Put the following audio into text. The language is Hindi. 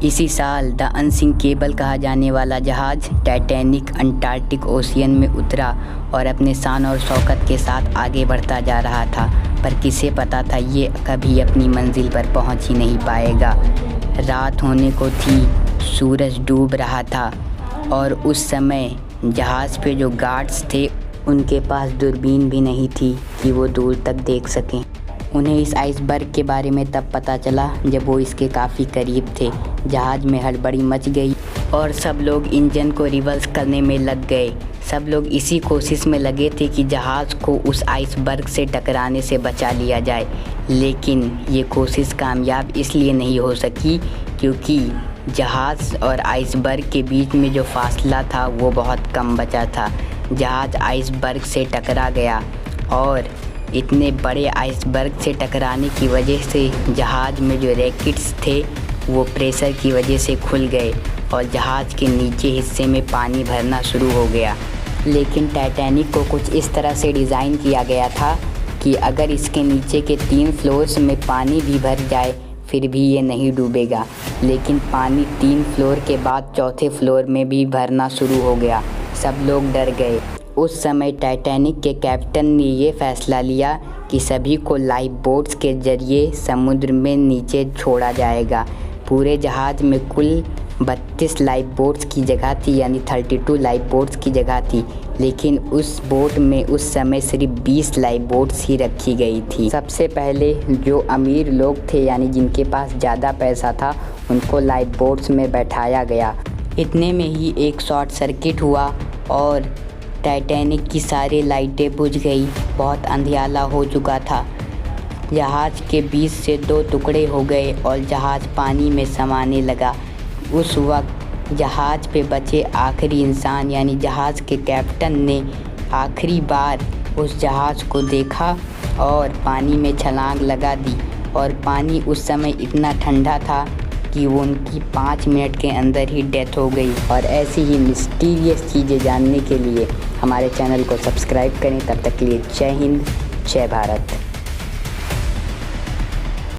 इसी साल द अनसिंक केबल कहा जाने वाला जहाज़ टाइटैनिक अंटार्कटिक ओशियन में उतरा और अपने शान और शौकत के साथ आगे बढ़ता जा रहा था। पर किसे पता था ये कभी अपनी मंजिल पर पहुंच ही नहीं पाएगा। रात होने को थी, सूरज डूब रहा था और उस समय जहाज़ पे जो गार्ड्स थे उनके पास दूरबीन भी नहीं थी कि वो दूर तक देख सकें। उन्हें इस आइसबर्ग के बारे में तब पता चला जब वो इसके काफ़ी करीब थे। जहाज़ में हड़बड़ी मच गई और सब लोग इंजन को रिवर्स करने में लग गए। सब लोग इसी कोशिश में लगे थे कि जहाज़ को उस आइसबर्ग से टकराने से बचा लिया जाए, लेकिन ये कोशिश कामयाब इसलिए नहीं हो सकी क्योंकि जहाज़ और आइसबर्ग के बीच में जो फासला था वो बहुत कम बचा था। जहाज़ आइसबर्ग से टकरा गया और इतने बड़े आइसबर्ग से टकराने की वजह से जहाज़ में जो रैकेट्स थे वो प्रेशर की वजह से खुल गए और जहाज़ के नीचे हिस्से में पानी भरना शुरू हो गया। लेकिन टाइटैनिक को कुछ इस तरह से डिज़ाइन किया गया था कि अगर इसके नीचे के 3 फ्लोर्स में पानी भी भर जाए फिर भी ये नहीं डूबेगा। लेकिन पानी 3 फ्लोर के बाद चौथे फ्लोर में भी भरना शुरू हो गया। सब लोग डर गए। उस समय टाइटैनिक के कैप्टन ने ये फ़ैसला लिया कि सभी को लाइफ बोट्स के ज़रिए समुद्र में नीचे छोड़ा जाएगा। पूरे जहाज़ में कुल 32 लाइफ बोट्स की जगह थी, यानी 32 लाइफ बोट्स की जगह थी, लेकिन उस बोट में उस समय सिर्फ 20 लाइफ बोट्स ही रखी गई थी। सबसे पहले जो अमीर लोग थे यानी जिनके पास ज़्यादा पैसा था उनको लाइफ बोट्स में बैठाया गया। इतने में ही एक शॉर्ट सर्किट हुआ और टाइटैनिक की सारी लाइटें बुझ गई। बहुत अंधियाला हो चुका था। जहाज़ के बीच से 2 टुकड़े हो गए और जहाज़ पानी में समाने लगा। उस वक्त जहाज़ पे बचे आखिरी इंसान यानी जहाज़ के कैप्टन ने आखिरी बार उस जहाज़ को देखा और पानी में छलांग लगा दी। और पानी उस समय इतना ठंडा था कि वो उनकी 5 मिनट के अंदर ही डेथ हो गई। और ऐसी ही मिस्टीरियस चीज़ें जानने के लिए हमारे चैनल को सब्सक्राइब करें। तब तक के लिए जय हिंद, जय भारत।